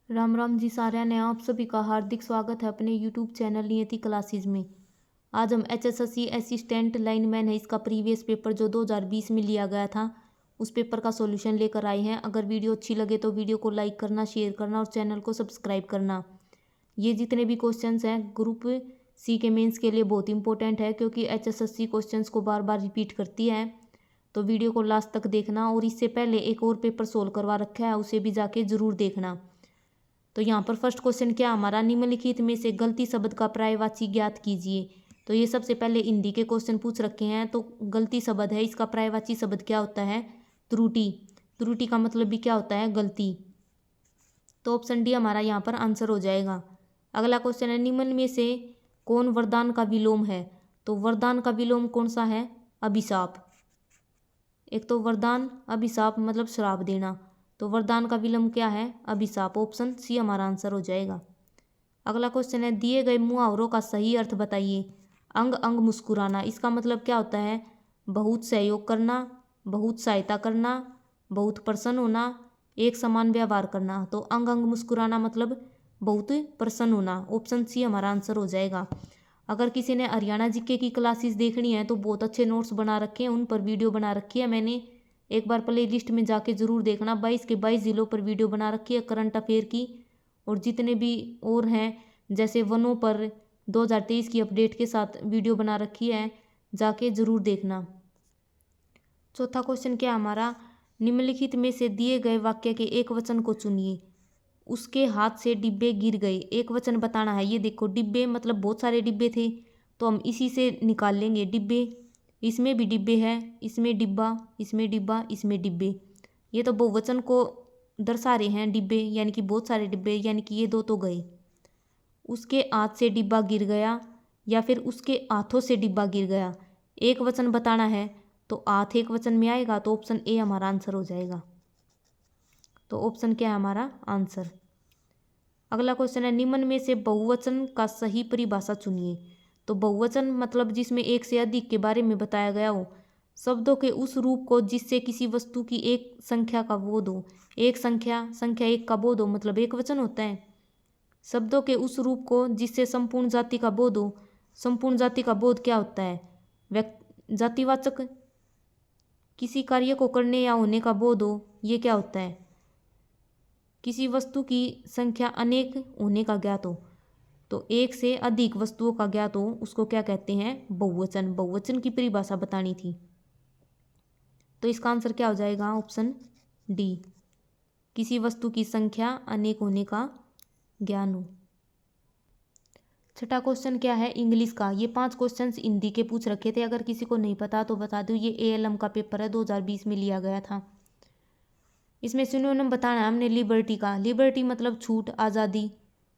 राम राम जी साਰਿਆਂ ने आप सभी का हार्दिक स्वागत है अपने यूट्यूब चैनल नियति क्लासेज में। आज हम HSSC असिस्टेंट लाइनमैन है इसका प्रीवियस पेपर जो 2020 में लिया गया था उस पेपर का सॉल्यूशन लेकर आए हैं। अगर वीडियो अच्छी लगे तो वीडियो को लाइक करना, शेयर करना और चैनल को सब्सक्राइब करना। ये जितने भी क्वेश्चन हैं ग्रुप सी के मेंस के लिए बहुत इंपॉर्टेंट है क्योंकि HSSC क्वेश्चन को बार बार रिपीट करती है। तो वीडियो को लास्ट तक देखना और इससे पहले एक और पेपर सोल्व करवा रखा है उसे भी जाके ज़रूर देखना। तो यहाँ पर फर्स्ट क्वेश्चन क्या हमारा, निम्नलिखित में से गलती शब्द का पर्यायवाची ज्ञात कीजिए। तो ये सबसे पहले हिंदी के क्वेश्चन पूछ रखे हैं। तो गलती शब्द है, इसका पर्यायवाची शब्द क्या होता है? त्रुटि। त्रुटि का मतलब भी क्या होता है? गलती। तो ऑप्शन डी हमारा यहाँ पर आंसर हो जाएगा। अगला क्वेश्चन है, निम्न में से कौन वरदान का विलोम है? तो वरदान का विलोम कौन सा है? अभिशाप। एक तो वरदान, अभिशाप मतलब श्राप देना। तो वरदान का विलोम क्या है? अभिशाप। ऑप्शन सी हमारा आंसर हो जाएगा। अगला क्वेश्चन है, दिए गए मुहावरों का सही अर्थ बताइए। अंग अंग मुस्कुराना, इसका मतलब क्या होता है? बहुत सहयोग करना, बहुत सहायता करना, बहुत प्रसन्न होना, एक समान व्यवहार करना। तो अंग अंग मुस्कुराना मतलब बहुत प्रसन्न होना। ऑप्शन सी हमारा आंसर हो जाएगा। अगर किसी ने हरियाणा जीके की क्लासेस देखनी है तो बहुत अच्छे नोट्स बना रखे हैं, उन पर वीडियो बना रखी है मैंने, एक बार प्ले लिस्ट में जाके ज़रूर देखना। 22 के 22 ज़िलों पर वीडियो बना रखी है करंट अफेयर की, और जितने भी और हैं जैसे वनों पर 2023 की अपडेट के साथ वीडियो बना रखी है, जाके ज़रूर देखना। चौथा क्वेश्चन क्या हमारा, निम्नलिखित में से दिए गए वाक्य के एक वचन को चुनिए। उसके हाथ से डिब्बे गिर गए, एक वचन बताना है। ये देखो डिब्बे मतलब बहुत सारे डिब्बे थे, तो हम इसी से निकाल लेंगे डिब्बे। इसमें भी डिब्बे है, इसमें डिब्बा, इसमें डिब्बा, इसमें डिब्बे। ये तो बहुवचन को दर्शा रहे हैं डिब्बे, यानी कि बहुत सारे डिब्बे, यानी कि ये दो तो गए। उसके हाथ से डिब्बा गिर गया या फिर उसके हाथों से डिब्बा गिर गया, एक वचन बताना है तो हाथ एक वचन में आएगा, तो ऑप्शन ए हमारा आंसर हो जाएगा। तो ऑप्शन क्या है हमारा आंसर। अगला क्वेश्चन है, निम्न में से बहुवचन का सही परिभाषा चुनिए। तो बहुवचन मतलब जिसमें एक से अधिक के बारे में बताया गया हो। शब्दों के उस रूप को जिससे किसी वस्तु की एक संख्या का बोध हो। एक संख्या, संख्या एक का बोध हो मतलब एक वचन होता है। शब्दों के उस रूप को जिससे संपूर्ण जाति का बोध हो। संपूर्ण जाति का बोध क्या होता है? जातिवाचक। किसी कार्य को करने या होने का बोध हो, ये क्या होता है? किसी वस्तु की संख्या अनेक होने का ज्ञात हो, तो एक से अधिक वस्तुओं का ज्ञात हो, उसको क्या कहते हैं? बहुवचन। बहुवचन की परिभाषा बतानी थी। तो इसका आंसर क्या हो जाएगा? ऑप्शन डी, किसी वस्तु की संख्या अनेक होने का ज्ञान हो। छठा क्वेश्चन क्या है? इंग्लिश का। ये 5 क्वेश्चंस हिंदी के पूछ रखे थे, अगर किसी को नहीं पता तो बता दूँ, ये ALM का पेपर है, 2020 में लिया गया था। इसमें सिनोनिम बताना है हमने लिबर्टी का। लिबर्टी मतलब छूट, आज़ादी।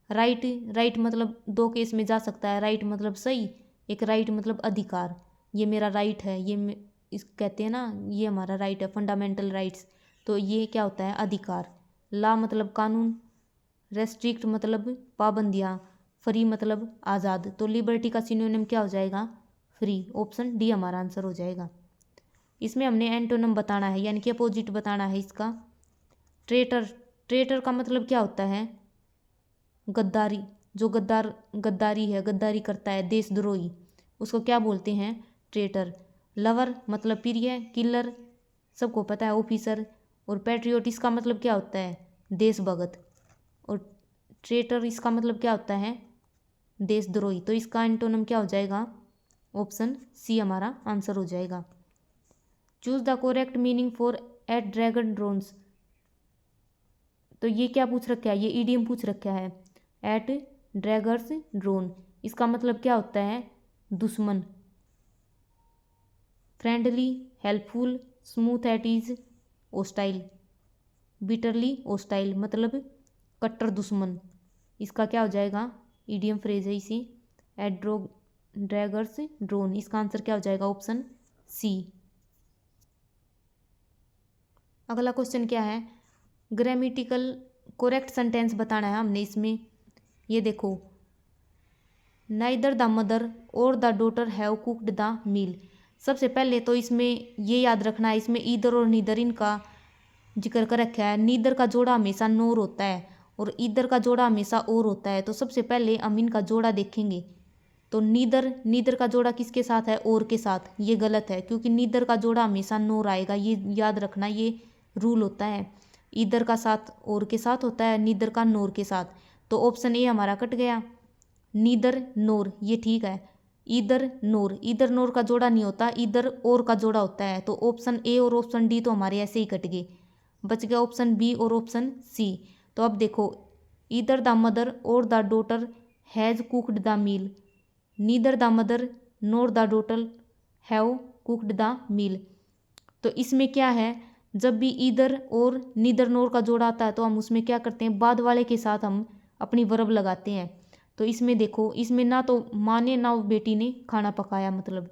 राइट, राइट मतलब दो केस में जा सकता है। राइट मतलब सही, एक राइट मतलब अधिकार। ये मेरा राइट है, ये इस कहते हैं ना, ये हमारा राइट है, फंडामेंटल राइट्स। तो ये क्या होता है? अधिकार। लॉ मतलब कानून। रेस्ट्रिक्ट मतलब पाबंदियाँ। फ्री मतलब आज़ाद। तो लिबर्टी का सिनोनिम क्या हो जाएगा? फ्री। ऑप्शन डी हमारा आंसर हो जाएगा। इसमें हमने एंटोनिम बताना है, यानी कि अपोजिट बताना है इसका। ट्रेटर। ट्रेटर का मतलब क्या होता है? गद्दारी। जो गद्दारी है, गद्दारी करता है, देशद्रोही, उसको क्या बोलते हैं? ट्रेटर। लवर मतलब प्रिय, किलर सबको पता है, ऑफिसर। और पैट्रियोट इसका मतलब क्या होता है? देशभक्त। और ट्रेटर इसका मतलब क्या होता है? देशद्रोही। तो इसका एंटोनिम क्या हो जाएगा? ऑप्शन सी हमारा आंसर हो जाएगा। Choose the correct meaning for at ड्रैगन ड्रोन्स। तो ये क्या पूछ रखा है? ये ईडियम पूछ रखा है, एट ड्रैगर्स ड्रोन। इसका मतलब क्या होता है? दुश्मन। Friendly, helpful, smooth at ease, hostile. Bitterly hostile मतलब कट्टर दुश्मन। इसका क्या हो जाएगा? ईडियम फ्रेज है इसी, एट ड्रैगर्स ड्रोन। इसका आंसर क्या हो जाएगा? Option C. अगला क्वेश्चन क्या है? ग्रामेटिकल करेक्ट सेंटेंस बताना है हमने इसमें। ये देखो, नाइदर द मदर और the daughter have cooked the meal. सबसे पहले तो इसमें ये याद रखना है, इसमें ईदर और नीदर इनका जिक्र कर रखा है। नीदर का जोड़ा हमेशा नोर होता है, और ईदर का जोड़ा हमेशा और होता है। तो सबसे पहले हम इनका जोड़ा देखेंगे। तो नीदर का जोड़ा किसके साथ है? और के साथ। ये गलत है क्योंकि नीदर का जोड़ा हमेशा नोर आएगा, ये याद रखना, ये रूल होता है। ईदर का साथ और के साथ होता है, नीदर का नोर के साथ। तो ऑप्शन ए हमारा कट गया, नीदर नोर, ये ठीक है। ईदर नोर का जोड़ा नहीं होता, ईदर और का जोड़ा होता है। तो ऑप्शन ए और ऑप्शन डी तो हमारे ऐसे ही कट गए, बच गया ऑप्शन बी और ऑप्शन सी। तो अब देखो, ईदर द मदर और the daughter has cooked the meal, neither the mother nor the daughter have cooked the meal. तो इसमें क्या है, जब भी ईदर और नीदर नोर का जोड़ा आता है तो हम उसमें क्या करते हैं, बाद वाले के साथ हम अपनी वर्ब लगाते हैं। तो इसमें देखो, इसमें ना तो माँ ने ना बेटी ने खाना पकाया मतलब।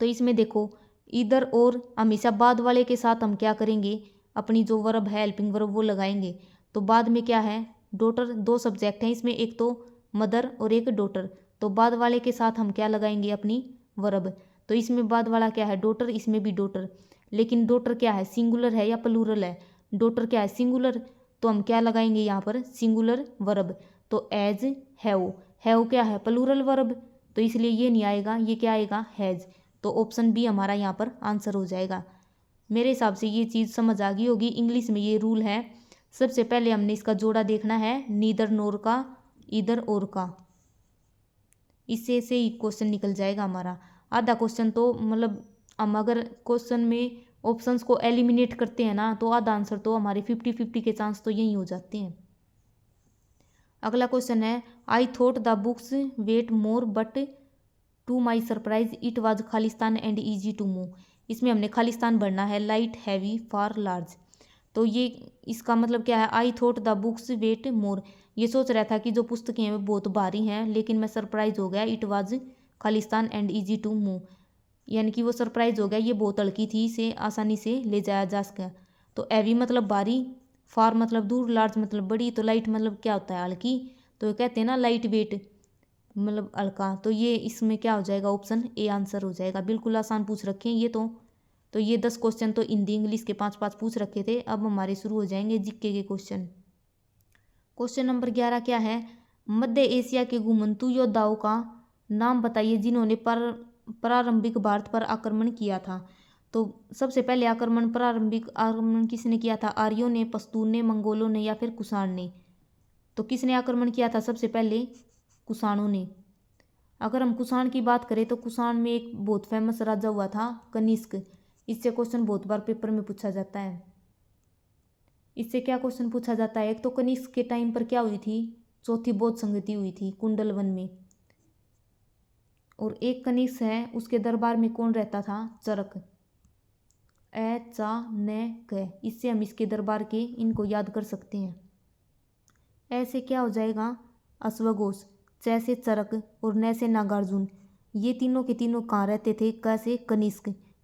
तो इसमें देखो, ईदर और हमेशा बाद वाले के साथ हम क्या करेंगे, अपनी जो वर्ब है हेल्पिंग वर्ब वो लगाएंगे। तो बाद में क्या है, डॉटर, दो सब्जेक्ट हैं इसमें, एक तो मदर और एक डॉटर। तो बाद वाले के साथ हम क्या लगाएंगे, अपनी वर्ब। तो इसमें बाद वाला क्या है, डॉटर, इसमें भी डॉटर। लेकिन डॉटर क्या है, सिंगुलर है या प्लूरल है? डॉटर क्या है, सिंगुलर। तो हम क्या लगाएंगे यहाँ पर, सिंगुलर वर्ब। तो एज, हैव क्या है, प्लूरल वर्ब। तो इसलिए ये नहीं आएगा, ये क्या आएगा, हैज़। तो ऑप्शन बी हमारा यहाँ पर आंसर हो जाएगा। मेरे हिसाब से ये चीज़ समझ आ गई होगी। इंग्लिश में ये रूल है, सबसे पहले हमने इसका जोड़ा देखना है, नीदर नोर का, ईदर और का। इससे से ही क्वेश्चन निकल जाएगा हमारा। आधा क्वेश्चन तो मतलब हम अगर क्वेश्चन में ऑप्शंस को एलिमिनेट करते हैं ना, तो आधा आंसर तो हमारे 50-50 के चांस तो यही हो जाते हैं। अगला क्वेश्चन है, I thought the books weight more but to my surprise it was खालिस्तान एंड ईजी टू मूव। इसमें हमने खालिस्तान भरना है, लाइट, हैवी, फार, लार्ज। तो ये इसका मतलब क्या है, I thought the books weight more, ये सोच रहा था कि जो पुस्तकें हैं वो बहुत भारी हैं, लेकिन मैं सरप्राइज हो गया, इट वाज खालिस्तान एंड ईजी टू मूव, यानी कि वो सरप्राइज हो गया, ये बहुत हल्की थी, इसे आसानी से ले जाया जा सका। तो हैवी मतलब भारी, फार मतलब दूर, लार्ज मतलब बड़ी, तो लाइट मतलब क्या होता है, हल्की। तो कहते हैं ना लाइट वेट मतलब हल्का। तो ये इसमें क्या हो जाएगा, ऑप्शन ए आंसर हो जाएगा। बिल्कुल आसान पूछ रखे हैं ये तो ये 10 क्वेश्चन तो हिंदी इंग्लिश के 5-5 पूछ रखे थे। अब हमारे शुरू हो जाएंगे जीके के क्वेश्चन। क्वेश्चन नंबर 11 क्या है, मध्य एशिया के घुमंतु योद्धाओं का नाम बताइए जिन्होंने प्रारंभिक भारत पर आक्रमण किया था। तो सबसे पहले प्रारंभिक आक्रमण किसने किया था, आर्यों ने, पश्तून ने, मंगोलों ने या फिर कुषाण ने। तो किसने आक्रमण किया था सबसे पहले, कुषाणों ने। अगर हम कुषाण की बात करें तो कुषाण में एक बहुत फेमस राजा हुआ था कनिष्क। इससे क्वेश्चन बहुत बार पेपर में पूछा जाता है। इससे क्या क्वेश्चन पूछा जाता है, एक तो कनिष्क के टाइम पर क्या हुई थी, चौथी बौद्ध संगति हुई थी कुंडल वन में। और एक कनिष्क है, उसके दरबार में कौन रहता था, चरक, इससे हम इसके दरबार के इनको याद कर सकते हैं। ऐसे क्या हो जाएगा, अश्वघोष, च से चरक और न से नागार्जुन। ये तीनों के तीनों कहाँ रहते थे, कैसे,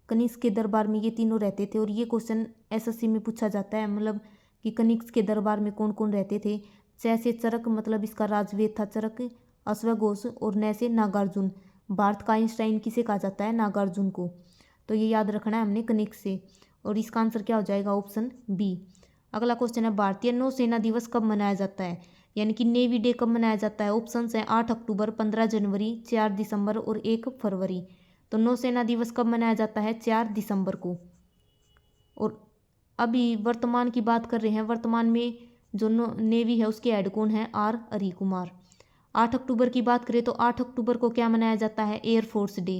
कनिष्क के दरबार में ये तीनों रहते थे। और ये क्वेश्चन एसएससी में पूछा जाता है, मतलब कि कनिष्क के दरबार में कौन कौन रहते थे। च से चरक मतलब इसका राजवेद था चरक, अश्वघोष, और न से नागार्जुन। भारत का आइंस्टाइन किसे कहा जाता है, नागार्जुन को। तो ये याद रखना है हमने कनिष्क से। और इसका आंसर क्या हो जाएगा, ऑप्शन बी। अगला क्वेश्चन है, भारतीय नौसेना दिवस कब मनाया जाता है, यानी कि नेवी डे कब मनाया जाता है। ऑप्शंस हैं 8 अक्टूबर, 15 जनवरी, 4 दिसंबर और 1 फरवरी। तो नौसेना दिवस कब मनाया जाता है, 4 दिसंबर को। और अभी वर्तमान की बात कर रहे हैं, वर्तमान में जो नेवी है उसके हेड कौन है, आर हरिकुमार। 8 अक्टूबर की बात करें तो 8 अक्टूबर को क्या मनाया जाता है, एयरफोर्स डे।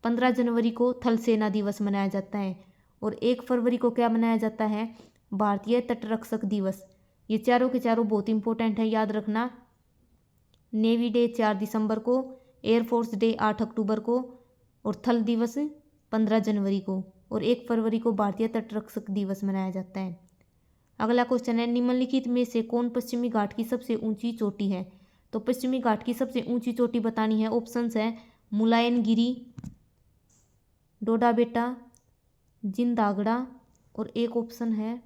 15 जनवरी को थल सेना दिवस मनाया जाता है। और 1 फरवरी को क्या मनाया जाता है, भारतीय तटरक्षक दिवस। ये चारों के चारों बहुत इंपॉर्टेंट है, याद रखना। नेवी डे 4 दिसंबर को, एयरफोर्स डे 8 अक्टूबर को, और थल दिवस 15 जनवरी को, और 1 फरवरी को भारतीय तटरक्षक दिवस मनाया जाता है। अगला क्वेश्चन है, निम्नलिखित में से कौन पश्चिमी घाट की सबसे ऊंची चोटी है। तो पश्चिमी घाट की सबसे ऊंची चोटी बतानी है। ऑप्शंस है मुलायनगिरी, डोडा बेटा, जिंदागड़ा, और एक ऑप्शन है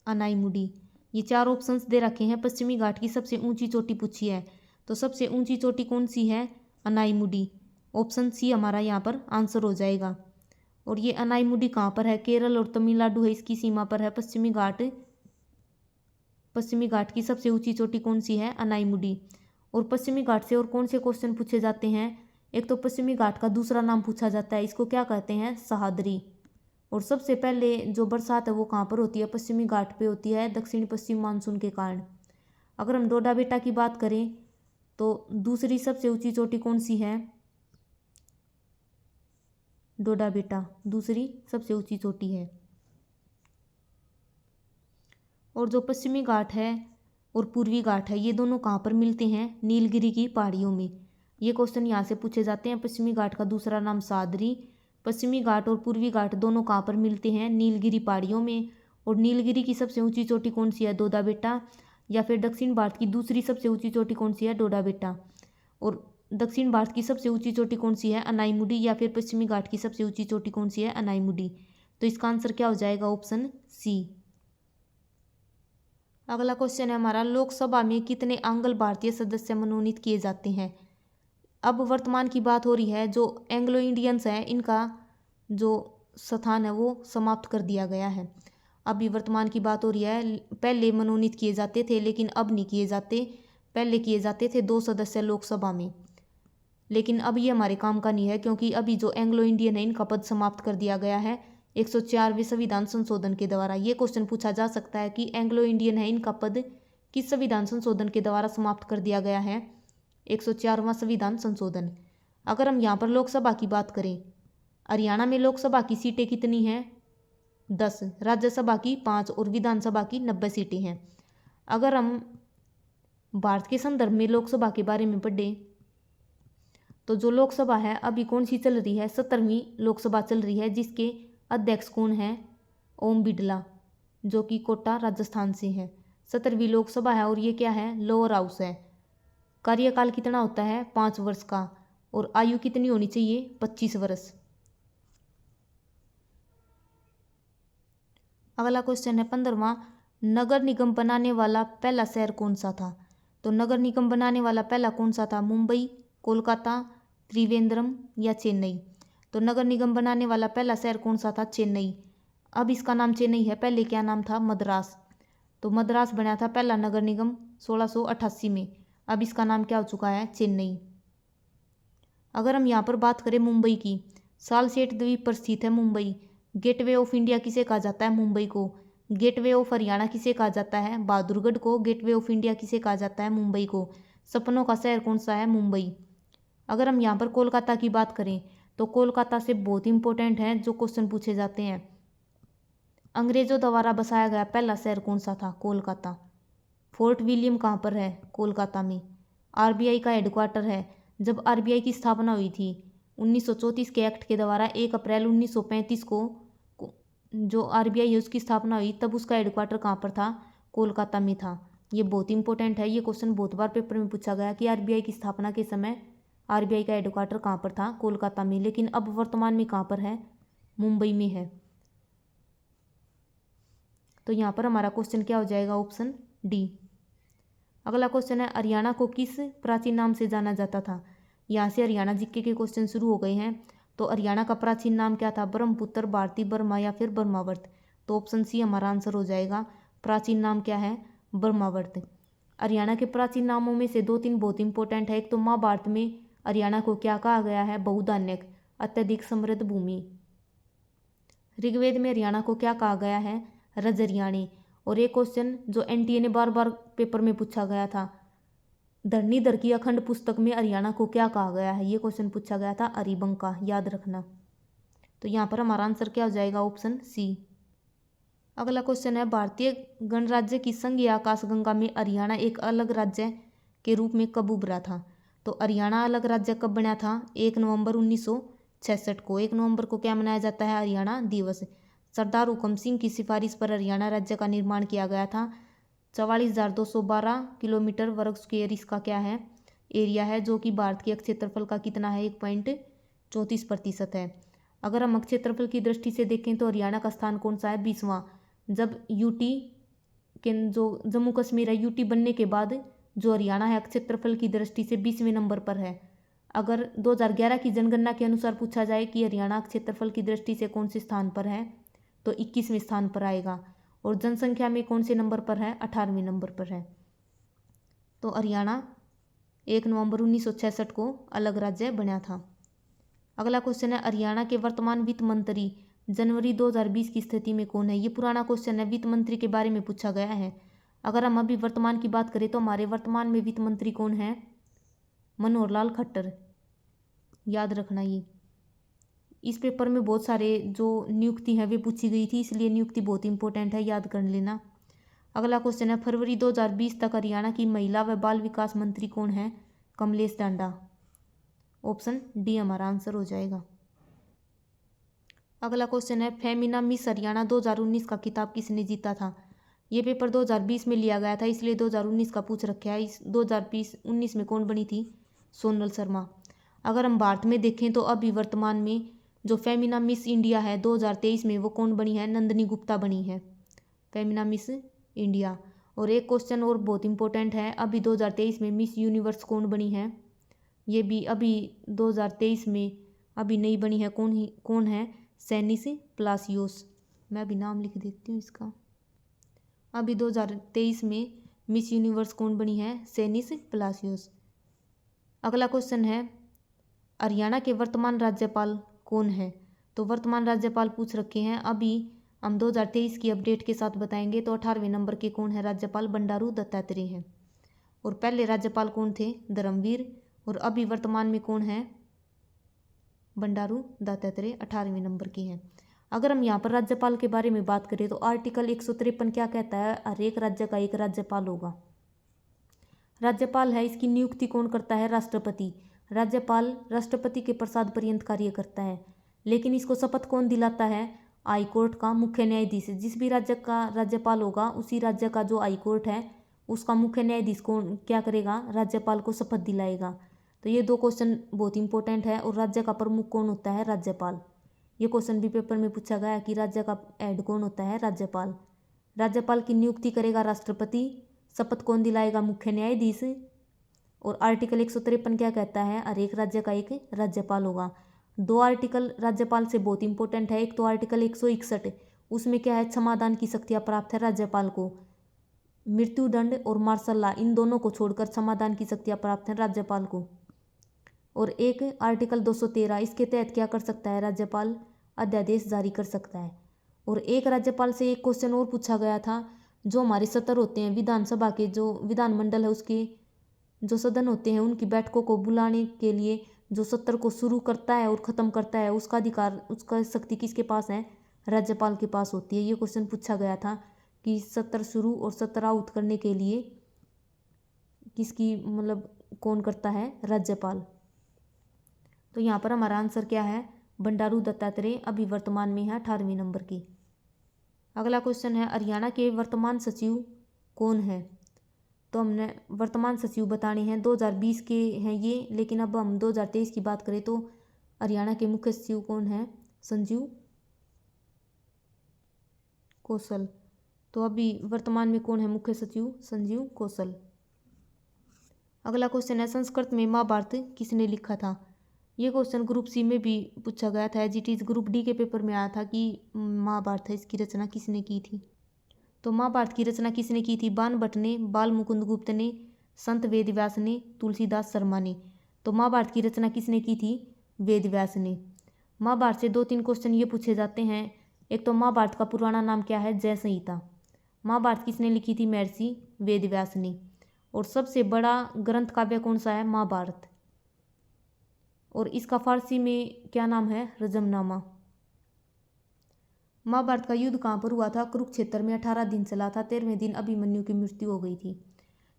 अनाईमुडी। ये 4 ऑप्शंस दे रखे हैं, पश्चिमी घाट की सबसे ऊंची चोटी पूछी है। तो सबसे ऊंची चोटी कौन सी है, अनाईमुडी। ऑप्शन सी हमारा यहाँ पर आंसर हो जाएगा। और ये अनाईमुडी कहाँ पर है, केरल और तमिलनाडु है, इसकी सीमा पर है पश्चिमी घाट। पश्चिमी घाट की सबसे ऊंची चोटी कौन सी है? अनाईमुडी। और पश्चिमी घाट से और कौन से क्वेश्चन पूछे जाते हैं? एक तो पश्चिमी घाट का दूसरा नाम पूछा जाता है, इसको क्या कहते हैं? सह्याद्री। और सबसे पहले जो बरसात है वो कहाँ पर होती है? पश्चिमी घाट पे होती है, दक्षिण पश्चिम मानसून के कारण। अगर हम डोडा बेटा की बात करें तो दूसरी सबसे ऊंची चोटी कौन सी है? डोडा बेटा दूसरी सबसे ऊंची चोटी है। और जो पश्चिमी घाट है और पूर्वी घाट है ये दोनों कहाँ पर मिलते हैं? नीलगिरी की पहाड़ियों में। ये क्वेश्चन यहाँ से पूछे जाते हैं। पश्चिमी घाट का दूसरा नाम सह्याद्री। पश्चिमी घाट और पूर्वी घाट दोनों कहाँ पर मिलते हैं? नीलगिरी पहाड़ियों में। और नीलगिरी की सबसे ऊंची चोटी कौन सी है? डोडा बेटा। या फिर दक्षिण भारत की दूसरी सबसे ऊंची चोटी कौन सी है? डोडा बेटा। और दक्षिण भारत की सबसे ऊंची चोटी कौन सी है? अनाईमुडी। या फिर पश्चिमी घाट की सबसे ऊंची चोटी कौन सी है? अनाईमुडी। तो इसका आंसर क्या हो जाएगा? Option C. अगला क्वेश्चन है हमारा, लोकसभा में कितने आंग्ल भारतीय सदस्य मनोनीत किए जाते हैं? अब वर्तमान की बात हो रही है, जो एंग्लो इंडियंस हैं इनका जो स्थान है वो समाप्त कर दिया गया है। अभी वर्तमान की बात हो रही है, पहले मनोनीत किए जाते थे लेकिन अब नहीं किए जाते। पहले किए जाते थे 2 सदस्य लोकसभा में, लेकिन अब ये हमारे काम का नहीं है क्योंकि अभी जो एंग्लो इंडियन है इनका पद समाप्त कर दिया गया है 104वें संविधान संशोधन के द्वारा। ये क्वेश्चन पूछा जा सकता है कि एंग्लो इंडियन है इनका पद किस संविधान संशोधन के द्वारा समाप्त कर दिया गया है? 104वां संविधान संशोधन। अगर हम यहाँ पर लोकसभा की बात करें, हरियाणा में लोकसभा की सीटें कितनी हैं? 10, राज्यसभा की 5 और विधानसभा की 90 सीटें हैं। अगर हम भारत के संदर्भ में लोकसभा के बारे में पढ़ें तो जो लोकसभा है अभी कौन सी चल रही है? 17वीं लोकसभा चल रही है, जिसके अध्यक्ष कौन है? ओम बिड़ला, जो कि कोटा राजस्थान से है। 17वीं लोकसभा है और ये क्या है? लोअर हाउस है। कार्यकाल कितना होता है? 5 वर्ष का। और आयु कितनी होनी चाहिए? 25 वर्ष। अगला क्वेश्चन है 15वां, नगर निगम बनाने वाला पहला शहर कौन सा था? तो नगर निगम बनाने वाला पहला कौन सा था? मुंबई, कोलकाता, त्रिवेंद्रम या चेन्नई? तो नगर निगम बनाने वाला पहला शहर कौन सा था? चेन्नई। अब इसका नाम चेन्नई है, पहले क्या नाम था? मद्रास। तो मद्रास बना था पहला नगर निगम 1688 में। अब इसका नाम क्या हो चुका है? चेन्नई। अगर हम यहाँ पर बात करें मुंबई की, सालसेट द्वीप पर स्थित है मुंबई। गेटवे ऑफ इंडिया किसे कहा जाता है? मुंबई को। गेटवे ऑफ हरियाणा किसे कहा जाता है? बहादुरगढ़ को। गेटवे ऑफ इंडिया किसे कहा जाता है? मुंबई को। सपनों का शहर कौन सा है? मुंबई। अगर हम यहाँ पर कोलकाता की बात करें तो कोलकाता से बहुत इंपॉर्टेंट है जो क्वेश्चन पूछे जाते हैं। अंग्रेजों द्वारा बसाया गया पहला शहर कौन सा था? कोलकाता। फोर्ट विलियम कहाँ पर है? कोलकाता में। आरबीआई का हेडक्वार्टर है। जब आरबीआई की स्थापना हुई थी 1934 के एक्ट के द्वारा 1 अप्रैल 1935 को जो आरबीआई है उसकी स्थापना हुई, तब उसका हेडक्वार्टर कहाँ पर था? कोलकाता में था। ये बहुत इंपॉर्टेंट है, ये क्वेश्चन बहुत बार पेपर में पूछा गया कि आरबीआई की स्थापना के समय आरबीआई का हेडक्वार्टर कहाँ पर था? कोलकाता में। लेकिन अब वर्तमान में कहाँ पर है? मुंबई में है। तो यहाँ पर हमारा क्वेश्चन क्या हो जाएगा? Option D. अगला क्वेश्चन है, हरियाणा को किस प्राचीन नाम से जाना जाता था? यहाँ से हरियाणा जीके के क्वेश्चन शुरू हो गए हैं। तो हरियाणा का प्राचीन नाम क्या था? ब्रह्मपुत्र, भारती, बर्मा या फिर ब्रह्मावर्त? तो ऑप्शन सी हमारा आंसर हो जाएगा। प्राचीन नाम क्या है? ब्रह्मावर्त। हरियाणा के प्राचीन नामों में से 2-3 बहुत इंपॉर्टेंट है। एक तो महाभारत में हरियाणा को क्या कहा गया है? बहुधान्यक, अत्यधिक समृद्ध भूमि। ऋग्वेद में हरियाणा को क्या कहा गया है? रजरियाणी। और एक क्वेश्चन जो एनटीए ने बार बार पेपर में पूछा गया था, धरणीधर की अखंड पुस्तक में हरियाणा को क्या कहा गया है? ये क्वेश्चन पूछा गया था हरिबंका, याद रखना। तो यहाँ पर हमारा आंसर क्या हो जाएगा? Option C. अगला क्वेश्चन है, भारतीय गणराज्य की संघीय आकाशगंगा में हरियाणा एक अलग राज्य के रूप में कब उभरा था? तो हरियाणा अलग राज्य कब बना था? 1 नवंबर 1966 को। 1 नवंबर को क्या मनाया जाता है? हरियाणा दिवस। सरदार हुकम सिंह की सिफारिश पर हरियाणा राज्य का निर्माण किया गया था। 44,212 किलोमीटर वर्ग स्क्वेयर इसका क्या है? एरिया है, जो कि भारत के क्षेत्रफल का कितना है? 1.34% है। अगर हम क्षेत्रफल की दृष्टि से देखें तो हरियाणा का स्थान कौन सा है? 20वां। जब यूटी के जो जम्मू कश्मीर है, यूटी बनने के बाद जो हरियाणा है क्षेत्रफल की दृष्टि से 20वें नंबर पर है। अगर 2011 की जनगणना के अनुसार पूछा जाए कि हरियाणा क्षेत्रफल की दृष्टि से कौन से स्थान पर है, तो 21वें स्थान पर आएगा। और जनसंख्या में कौन से नंबर पर है? 18वें नंबर पर है। तो हरियाणा 1 नवंबर 1966 को अलग राज्य बना था। अगला क्वेश्चन है, हरियाणा के वर्तमान वित्त मंत्री जनवरी 2020 की स्थिति में कौन है? ये पुराना क्वेश्चन है, वित्त मंत्री के बारे में पूछा गया है। अगर हम अभी वर्तमान की बात करें तो हमारे वर्तमान में वित्त मंत्री कौन है? मनोहर लाल खट्टर। याद रखना ये। इस पेपर में बहुत सारे जो नियुक्ति है वे पूछी गई थी, इसलिए नियुक्ति बहुत इंपॉर्टेंट है, याद कर लेना। अगला क्वेश्चन है, फरवरी 2020 तक हरियाणा की महिला व बाल विकास मंत्री कौन है? कमलेश टांडा। ऑप्शन डी हमारा आंसर हो जाएगा। अगला क्वेश्चन है, फेमिना मिस हरियाणा 2019 का खिताब किसने जीता था? ये पेपर 2020 में लिया गया था, इसलिए 2019 का पूछ रखा है। इस 2019 में कौन बनी थी? सोनल शर्मा। अगर हम भारत में देखें तो अभी वर्तमान में जो फेमिना मिस इंडिया है 2023 में, वो कौन बनी है? नंदनी गुप्ता बनी है फेमिना मिस इंडिया। और एक क्वेश्चन और बहुत इंपॉर्टेंट है, अभी 2023 में मिस यूनिवर्स कौन बनी है? ये भी अभी 2023 में अभी नई बनी है। कौन है? सैनिस प्लासियोस। मैं अभी नाम लिख देती हूँ इसका। अभी 2023 में मिस यूनिवर्स कौन बनी है? सैनिस प्लासियोस। अगला क्वेश्चन है, हरियाणा के वर्तमान राज्यपाल कौन है? तो वर्तमान राज्यपाल पूछ रखे हैं, अभी हम 2023 की अपडेट के साथ बताएंगे। तो 18वें नंबर के कौन है राज्यपाल? बंडारू दत्तात्रेय हैं। और पहले राज्यपाल कौन थे? धर्मवीर। और अभी वर्तमान में कौन है? बंडारू दत्तात्रेय 18वें नंबर की हैं। अगर हम यहाँ पर राज्यपाल के बारे में बात करें तो आर्टिकल 153 क्या कहता है? हर एक राज्य का एक राज्यपाल होगा। राज्यपाल है, इसकी नियुक्ति कौन करता है? राष्ट्रपति। राज्यपाल राष्ट्रपति के प्रसाद पर्यंत कार्य करता है, लेकिन इसको शपथ कौन दिलाता है? हाईकोर्ट का मुख्य न्यायाधीश। जिस भी राज्य का राज्यपाल होगा उसी राज्य का जो हाईकोर्ट है उसका मुख्य न्यायाधीश कौन क्या करेगा? राज्यपाल को शपथ दिलाएगा। तो ये 2 क्वेश्चन बहुत इंपॉर्टेंट है। और राज्य का प्रमुख कौन होता है? राज्यपाल। ये क्वेश्चन भी पेपर में पूछा गया कि राज्य का हेड कौन होता है? राज्यपाल। राज्यपाल की नियुक्ति करेगा राष्ट्रपति, शपथ कौन दिलाएगा? मुख्य न्यायाधीश। और आर्टिकल 153 क्या कहता है? हर एक राज्य का एक राज्यपाल होगा। 2 आर्टिकल राज्यपाल से बहुत इंपॉर्टेंट है। एक तो आर्टिकल 161, उसमें क्या है? क्षमादान की शक्तियाँ प्राप्त है राज्यपाल को। मृत्युदंड और मार्शल लॉ, इन दोनों को छोड़कर क्षमादान की शक्तियाँ प्राप्त है राज्यपाल को। और एक आर्टिकल 213, इसके तहत क्या कर सकता है राज्यपाल? अध्यादेश जारी कर सकता है। और एक राज्यपाल से एक क्वेश्चन और पूछा गया था, जो हमारे सत्र होते हैं विधानसभा के, जो विधानमंडल है उसके जो सदन होते हैं उनकी बैठकों को बुलाने के लिए जो सत्र को शुरू करता है और ख़त्म करता है, उसका अधिकार, उसका शक्ति किसके पास है? राज्यपाल के पास होती है। ये क्वेश्चन पूछा गया था कि सत्र शुरू और सत्र आउट करने के लिए किसकी मतलब कौन करता है? राज्यपाल। तो यहाँ पर हमारा आंसर क्या है? बंडारू दत्तात्रेय अभी वर्तमान में है 18वें नंबर की। अगला क्वेश्चन है, हरियाणा के वर्तमान सचिव कौन है? तो हमने वर्तमान सचिव बताने हैं, 2020 के हैं ये, लेकिन अब हम 2023 की बात करें तो हरियाणा के मुख्य सचिव कौन है? संजीव कौशल। तो अभी वर्तमान में कौन है मुख्य सचिव? संजीव कौशल। अगला क्वेश्चन है, संस्कृत में महाभारत किसने लिखा था? ये क्वेश्चन ग्रुप सी में भी पूछा गया था, as it is group D के पेपर में आया था कि महाभारत है इसकी रचना किसने की थी? तो महाभारत की रचना किसने की थी? बाणभट्ट ने, बाल मुकुंद गुप्त ने, संत वेदव्यास ने, तुलसीदास शर्मा ने। तो महाभारत की रचना किसने की थी? वेदव्यास ने। महाभारत से 2-3 क्वेश्चन ये पूछे जाते हैं। एक तो महाभारत का पुराना नाम क्या है? जय संहिता। महाभारत किसने लिखी थी? महर्षि वेदव्यास ने। और सबसे बड़ा ग्रंथ काव्य कौन सा है? महाभारत। और इसका फारसी में क्या नाम है? रजमनामा। महाभारत का युद्ध कहाँ पर हुआ था? कुरुक्षेत्र में 18 दिन चला था। 13वें दिन अभिमन्यु की मृत्यु हो गई थी।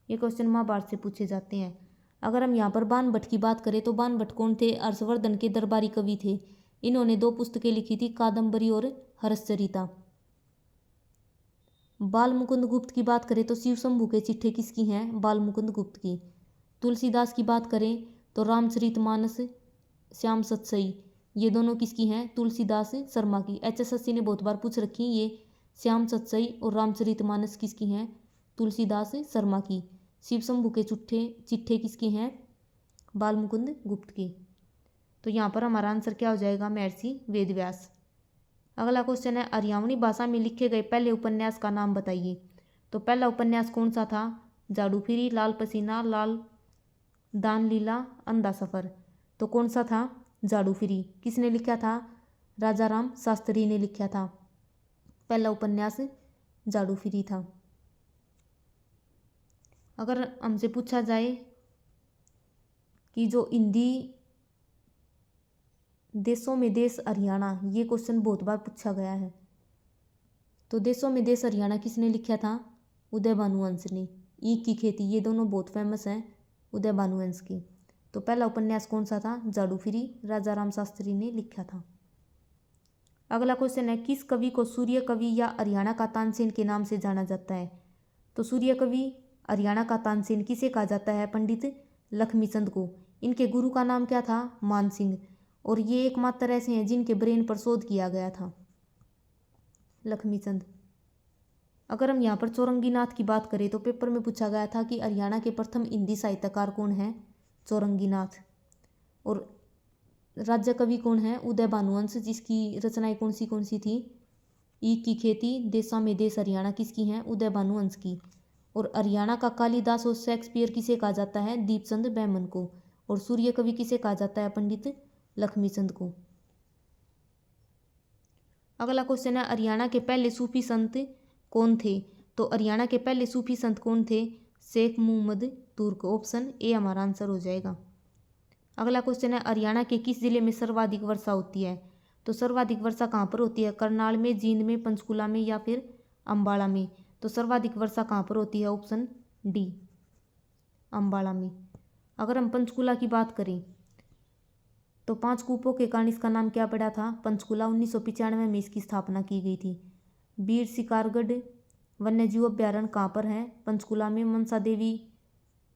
ये क्वेश्चन महाभारत से पूछे जाते हैं। अगर हम यहाँ पर बाणभट्ट की बात करें तो बाणभट्ट कौन थे? हर्षवर्धन के दरबारी कवि थे। इन्होंने 2 पुस्तकें लिखी थी, कादम्बरी और हर्षचरिता। बाल मुकुंद गुप्त की बात करें तो शिव शंभू के चिट्ठे किसकी हैं? बाल मुकुंद गुप्त की। तुलसीदास की बात करें तो रामचरितमानस, श्याम सतसई, ये दोनों किसकी हैं? तुलसीदास शर्मा की। HSSC ने बहुत बार पूछ रखी ये श्याम सतसई और रामचरितमानस किसकी हैं? तुलसीदास शर्मा की। शिव शंभू के चिट्ठे किसके हैं? बाल मुकुंद गुप्त की। तो यहाँ पर हमारा आंसर क्या हो जाएगा? महर्षि वेदव्यास। अगला क्वेश्चन है हरियाणवी भाषा में लिखे गए पहले उपन्यास का नाम बताइए। तो पहला उपन्यास कौन सा था? जादू फिरी, लाल पसीना, लाल दान लीला, अंधा सफर। तो कौन सा था? जादू फिरी। किसने लिखा था? राजा राम शास्त्री ने लिखा था। पहला उपन्यास जादू फिरी था। अगर हमसे पूछा जाए कि जो हिंदी देशों में देश हरियाणा, ये क्वेश्चन बहुत बार पूछा गया है। तो देशों में देश हरियाणा किसने लिखा था? उदय भानुवंश ने। ईख की खेती, ये दोनों बहुत फेमस हैं उदय भानुवंश की। तो पहला उपन्यास कौन सा था? जादू फिरी, राजा राम शास्त्री ने लिखा था। अगला क्वेश्चन है किस कवि को सूर्य कवि या हरियाणा का तानसेन के नाम से जाना जाता है? तो सूर्य कवि, हरियाणा का तानसेन किसे कहा जाता है? पंडित लक्ष्मीचंद को। इनके गुरु का नाम क्या था? मान सिंह। और ये एकमात्र ऐसे हैं जिनके ब्रेन पर शोध किया गया था, लक्ष्मीचंद। अगर हम यहाँ पर चौरंगीनाथ की बात करें तो पेपर में पूछा गया था कि हरियाणा के प्रथम हिंदी साहित्यकार कौन है? चौरंगीनाथ। और राज्य कवि कौन है? उदय भानुवंश, जिसकी रचनाएं कौन सी थी? ईख की खेती, देशों में देश हरियाणा किसकी हैं? उदय भानुवंश की। और हरियाणा का कालिदास और शेक्सपियर किसे कहा जाता है? दीपचंद बैमन को। और सूर्य कवि किसे कहा जाता है? पंडित लक्ष्मीचंद को। अगला क्वेश्चन है हरियाणा के पहले सूफी संत कौन थे? तो हरियाणा के पहले सूफी संत कौन थे? शेख मुहम्मद तुर्क। ऑप्शन ए हमारा आंसर हो जाएगा। अगला क्वेश्चन है हरियाणा के किस जिले में सर्वाधिक वर्षा होती है? तो सर्वाधिक वर्षा कहाँ पर होती है? करनाल में, जींद में, पंचकुला में या फिर अम्बाला में? तो सर्वाधिक वर्षा कहाँ पर होती है? ऑप्शन डी, अम्बाला में। अगर हम पंचकुला की बात करें तो 5 कूपों के कारण इसका नाम क्या पड़ा था? पंचकुला। 1995 में इसकी स्थापना की गई थी। वीर शिकारगढ़ वन्यजीव अभ्यारण्य कहाँ पर है? पंचकुला में। मनसा देवी